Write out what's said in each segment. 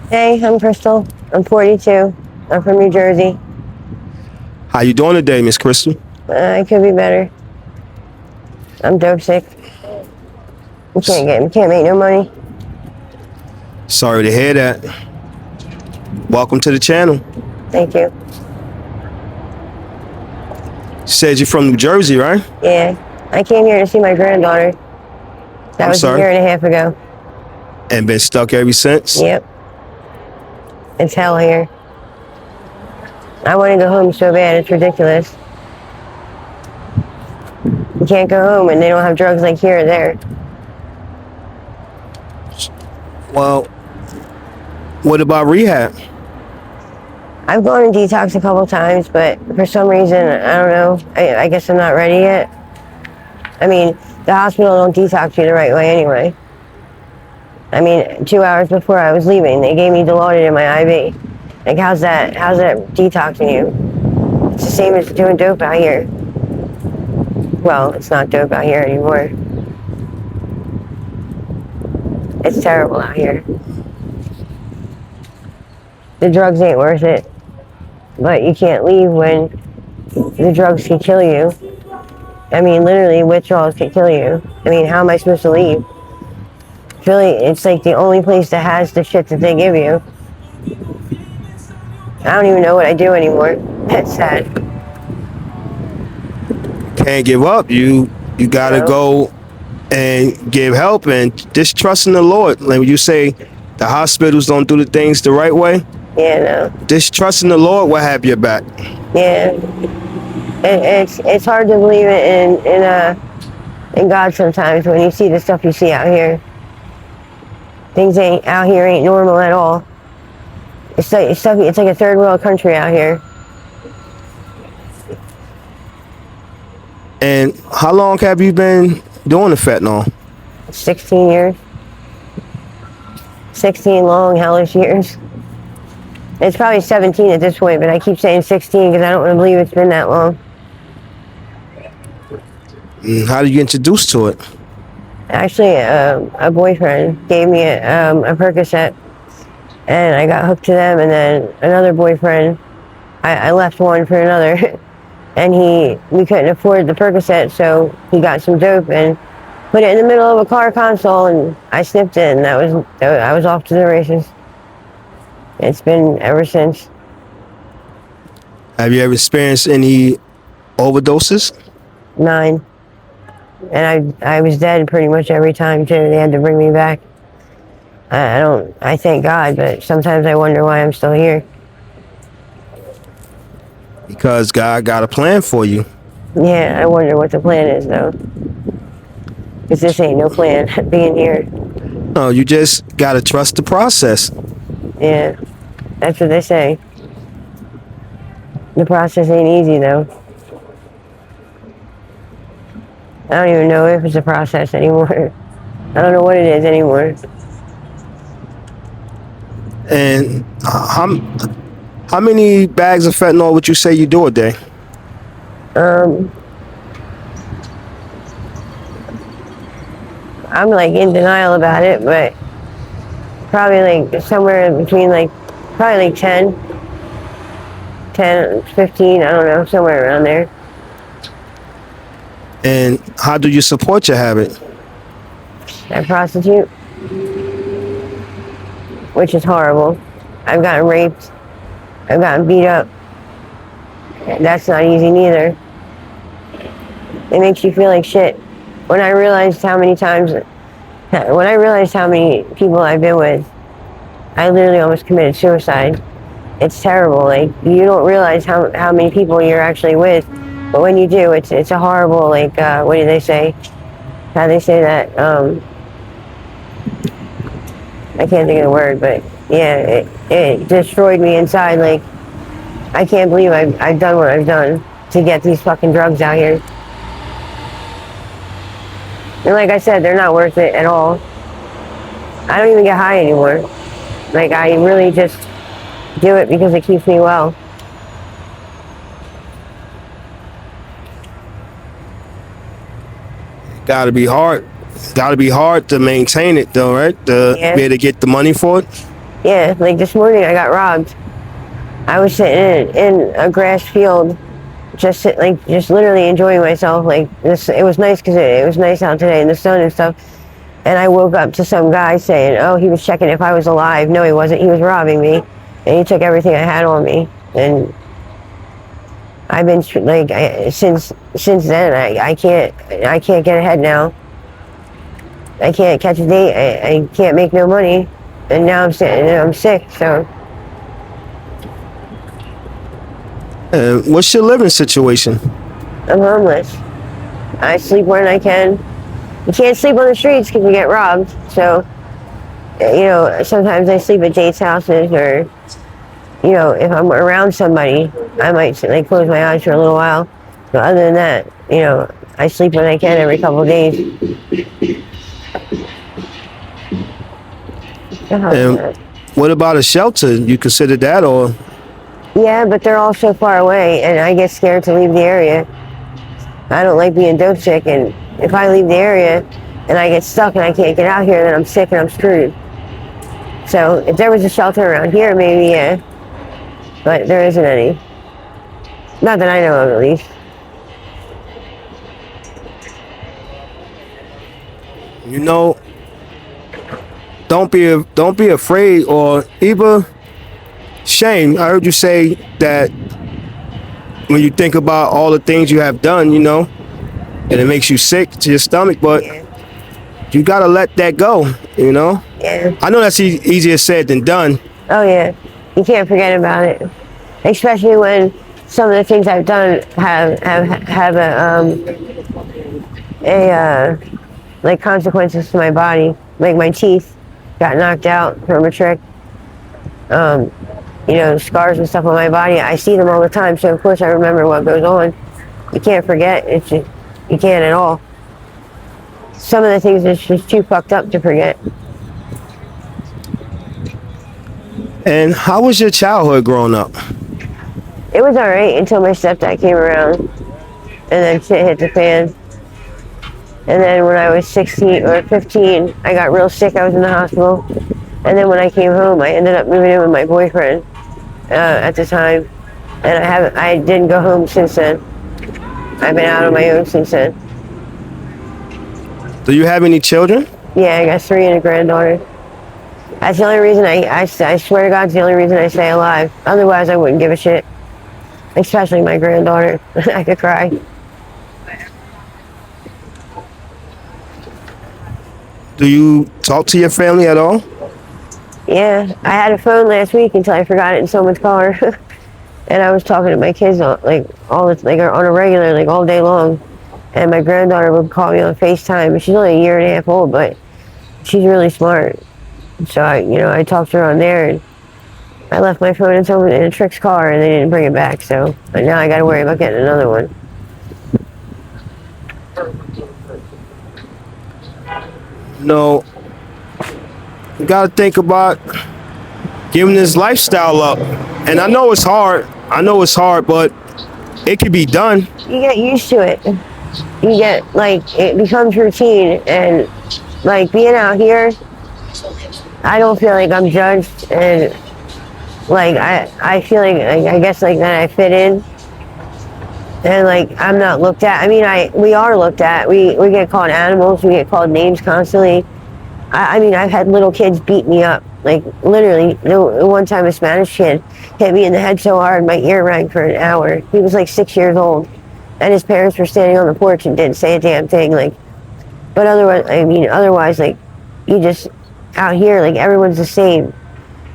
Hey, I'm Crystal. I'm 42. I'm from New Jersey. How you doing today, Miss Crystal? I could be better. I'm dope sick. Can't make no money. Sorry to hear that. Welcome to the channel. Thank you. Said you're from New Jersey, right? Yeah, I came here to see my granddaughter. That I'm was sorry. a year and a half ago. And been stuck ever since? Yep. It's hell here. I want to go home so bad, it's ridiculous. You can't go home and they don't have drugs like here or there. Well, what about rehab? I've gone in detox a couple times, but for some reason, I don't know. I guess I'm not ready yet. I mean, the hospital don't detox you the right way anyway. I mean, 2 hours before I was leaving, they gave me Dilaudid in my IV. Like, how's that detoxing you? It's the same as doing dope out here. Well, it's not dope out here anymore. It's terrible out here. The drugs ain't worth it. But you can't leave when the drugs can kill you. I mean, literally, withdrawals can kill you. I mean, how am I supposed to leave? Really, it's like the only place that has the shit that they give you. I don't even know what I do anymore. That's sad. Can't give up. You gotta go and give help and just trust in the Lord. Like when you say the hospitals don't do the things the right way, Yeah, no. just trust in the Lord will have your back. Yeah. It's hard to believe in God sometimes when you see the stuff you see out here. Things out here ain't normal at all. It's like a third world country out here. And how long have you been doing the fentanyl? 16 years. 16 long, hellish years. It's probably 17 at this point, but I keep saying 16 because I don't want to believe it's been that long. How did you get introduced to it? Actually, a boyfriend gave me a Percocet, and I got hooked to them. And then another boyfriend, I left one for another, and we couldn't afford the Percocet, so he got some dope and put it in the middle of a car console, and I sniffed it, and I was off to the races. It's been ever since. Have you ever experienced any overdoses? 9. And I was dead pretty much every time too. They had to bring me back. I thank God, but sometimes I wonder why I'm still here. Because God got a plan for you. Yeah, I wonder what the plan is though. Because this ain't no plan, being here. No, you just gotta trust the process. Yeah, that's what they say. The process ain't easy though. I don't even know if it's a process anymore. I don't know what it is anymore. And how many bags of fentanyl would you say you do a day? I'm like in denial about it, but probably like somewhere between probably like 10, 15, I don't know, somewhere around there. And how do you support your habit? I prostitute, which is horrible. I've gotten raped. I've gotten beat up. That's not easy neither. It makes you feel like shit. When I realized how many people I've been with, I literally almost committed suicide. It's terrible. Like, you don't realize how many people you're actually with, but when you do, it's a horrible, like, what do they say? How they say that? I can't think of the word, but yeah, it destroyed me inside. Like, I can't believe I've done what I've done to get these fucking drugs out here. And like I said, they're not worth it at all. I don't even get high anymore. Like, I really just do it because it keeps me well. Gotta be hard. Gotta be hard to maintain it though, right? To be able to get the money for it. Yeah, like this morning I got robbed. I was sitting in a grass field, just just literally enjoying myself. Like this, it was nice because it was nice out today in the sun and stuff. And I woke up to some guy saying, "Oh, he was checking if I was alive." No, he wasn't. He was robbing me, and he took everything I had on me. And I've been like since then. I can't get ahead now. I can't catch a date. I can't make no money, and now I'm sick. So What's your living situation? I'm homeless. I sleep when I can. You can't sleep on the streets because you get robbed. So sometimes I sleep at dates' houses, or if I'm around somebody, I might like close my eyes for a little while. But other than that, I sleep when I can every couple of days. And what about a shelter? You consider that, or? Yeah, but they're all so far away, and I get scared to leave the area. I don't like being dope sick, and if I leave the area and I get stuck and I can't get out here, then I'm sick and I'm screwed. So if there was a shelter around here, maybe, yeah. But there isn't any. Not that I know of, at least. Don't be afraid or even shame. I heard you say that when you think about all the things you have done, and it makes you sick to your stomach, but Yeah. you gotta let that go, Yeah. I know that's easier said than done. Oh yeah. You can't forget about it. Especially when some of the things I've done have like consequences to my body. Like my teeth got knocked out from a trick. Scars and stuff on my body. I see them all the time, so of course I remember what goes on. You can't forget. You can't at all. Some of the things are just too fucked up to forget. And how was your childhood growing up? It was all right until my stepdad came around, and then shit hit the fan. And then when I was 16 or 15, I got real sick. I was in the hospital. And then when I came home, I ended up moving in with my boyfriend at the time. And I didn't go home since then. I've been out on my own since then. Do you have any children? Yeah, I got 3 and a granddaughter. That's the only reason I swear to God, it's the only reason I stay alive. Otherwise, I wouldn't give a shit. Especially my granddaughter. I could cry. Do you talk to your family at all? Yeah, I had a phone last week until I forgot it in someone's car. And I was talking to my kids on a regular, like all day long. And my granddaughter would call me on FaceTime. She's only a year and a half old, but she's really smart. So I talked to her on there, and I left my phone in a trick's car, and they didn't bring it back. So now I got to worry about getting another one. No. You gotta think about giving this lifestyle up. And I know it's hard, but it can be done. You get used to it. You get, it becomes routine. And, being out here, I don't feel like I'm judged. And, I feel like, I guess, that I fit in. And, I'm not looked at. I mean, we are looked at. We get called animals. We get called names constantly. I mean, I've had little kids beat me up. Literally, one time a Spanish kid hit me in the head so hard my ear rang for an hour. He was 6 years old. And his parents were standing on the porch and didn't say a damn thing. But otherwise, you just, out here, everyone's the same.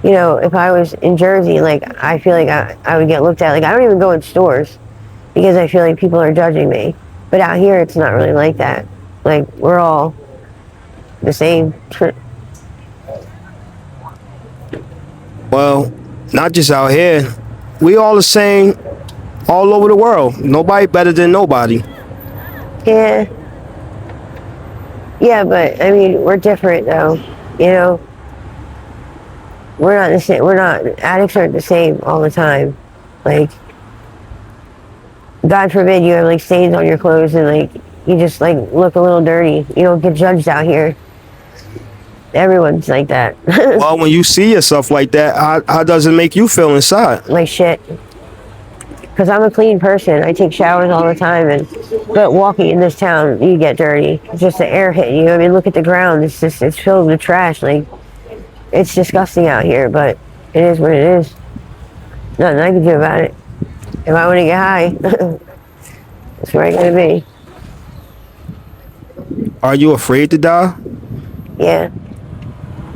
If I was in Jersey, I feel like I would get looked at. I don't even go in stores because I feel like people are judging me. But out here, it's not really like that. We're all the same. Well, not just out here. We all the same all over the world. Nobody better than nobody. Yeah. Yeah, but I mean, we're different though. We're not the same. Addicts aren't the same all the time. God forbid you have stains on your clothes and you just look a little dirty. You don't get judged out here. Everyone's like that. Well, when you see yourself like that, how does it make you feel inside? Like shit. Because I'm a clean person. I take showers all the time, but walking in this town, you get dirty. Just the air hitting you. I mean, look at the ground. It's filled with trash. Like, it's disgusting out here, but it is what it is. Nothing I can do about it. If I want to get high, that's where I gotta be. Are you afraid to die? Yeah.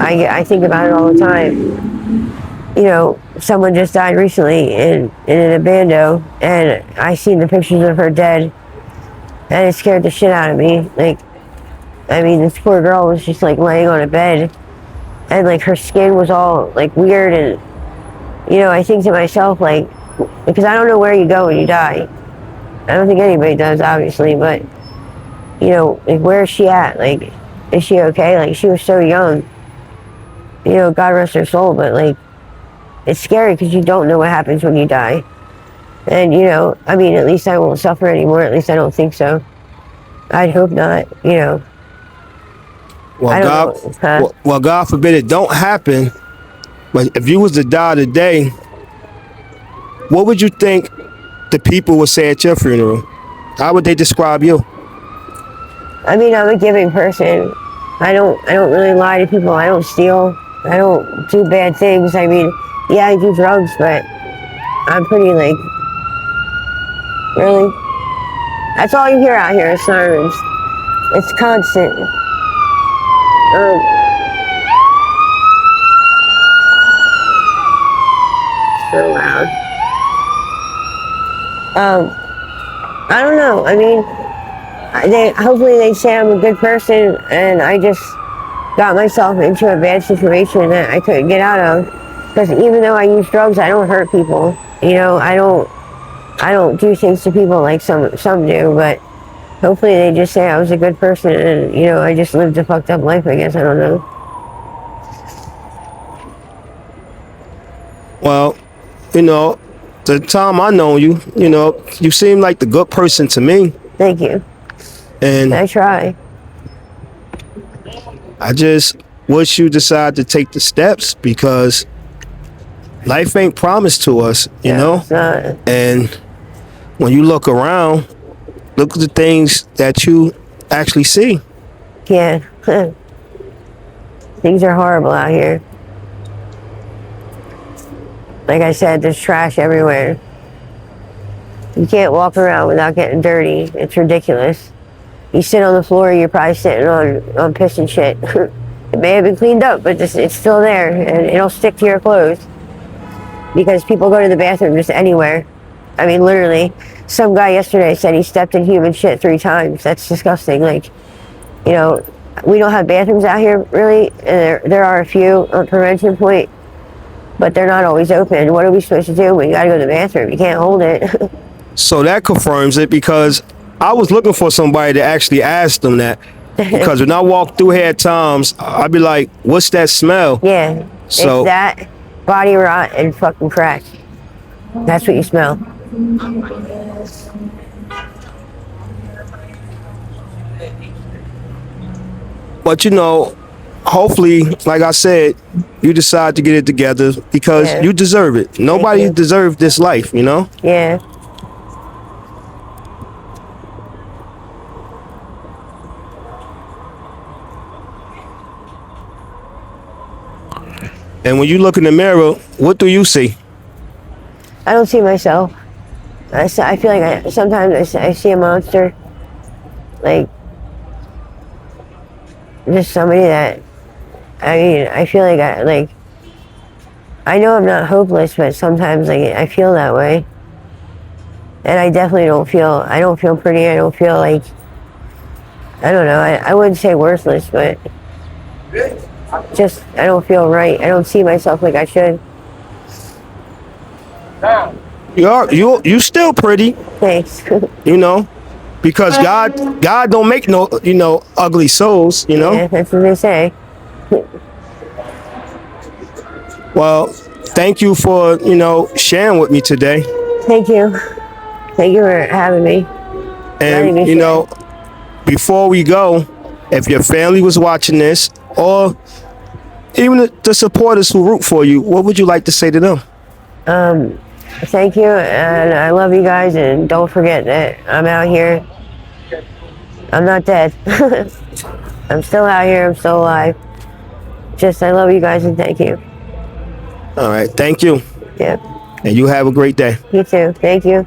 I think about it all the time. You know, someone just died recently in an abando, and I seen the pictures of her dead, and it scared the shit out of me. Like, I mean, this poor girl was just like laying on a bed, and like her skin was all like weird, and you know, I think to myself, like, because I don't know where you go when you die. I don't think anybody does, obviously, but you know, like, where is she at? Like, is she okay? Like, she was so young. You know, God rest her soul, but like, it's scary because you don't know what happens when you die. And, you know, I mean, at least I won't suffer anymore. At least I don't think so. I'd hope not, you know. Well, I don't know. Huh? Well, God forbid it don't happen. But if you was to die today, what would you think the people would say at your funeral? How would they describe you? I mean, I'm a giving person. I don't really lie to people. I don't steal. I don't do bad things. I mean, yeah, I do drugs, but I'm pretty, like, really? That's all you hear out here is sirens. It's constant. So loud. I don't know. I mean, hopefully they say I'm a good person, and I just got myself into a bad situation that I couldn't get out of. Because even though I use drugs, I don't hurt people. You know, I don't do things to people like some do. But hopefully they just say I was a good person, and you know, I just lived a fucked up life. I guess, I don't know. Well, you know, the time I know you, you know, you seem like the good person to me. Thank you. And I try. I just wish you decide to take the steps, because life ain't promised to us, you know? It's not. And when you look around, look at the things that you actually see. Yeah. Things are horrible out here. Like I said, there's trash everywhere. You can't walk around without getting dirty. It's ridiculous. You sit on the floor, you're probably sitting on piss and shit. It may have been cleaned up, but it's still there, and it'll stick to your clothes. Because people go to the bathroom just anywhere. I mean, literally. Some guy yesterday said he stepped in human shit 3 times. That's disgusting. Like, you know, we don't have bathrooms out here, really. There are a few on Prevention Point, but they're not always open. What are we supposed to do? We gotta go to the bathroom. You can't hold it. So that confirms it, because I was looking for somebody to actually ask them that. Because when I walk through here at times, I'd be like, what's that smell? Yeah. So, it's that, body rot, and fucking crack. That's what you smell. but you know, hopefully, like I said, you decide to get it together, because Yeah. you deserve it. Nobody you. deserves this life, you know? Yeah. And when you look in the mirror, what do you see? I don't see myself. I feel like sometimes I see a monster. Like, just somebody that, I mean, I feel like I know I'm not hopeless, but sometimes like I feel that way. And I definitely I don't feel pretty. I don't feel like, I don't know, I wouldn't say worthless, but just, I don't feel right. I don't see myself like I should. You still pretty, Thanks. you know, because God don't make no, you know, ugly souls, you know. Yeah, that's what they say. Well, thank you for, you know, sharing with me today. Thank you. Thank you for having me. Letting me And you share. know, before we go, if your family was watching this, or even the supporters who root for you, what would you like to say to them? Thank you, and I love you guys, and don't forget that I'm out here. I'm not dead. I'm still out here. I'm still alive. Just, I love you guys, and thank you. All right, thank you. Yeah. And you have a great day. You too. Thank you.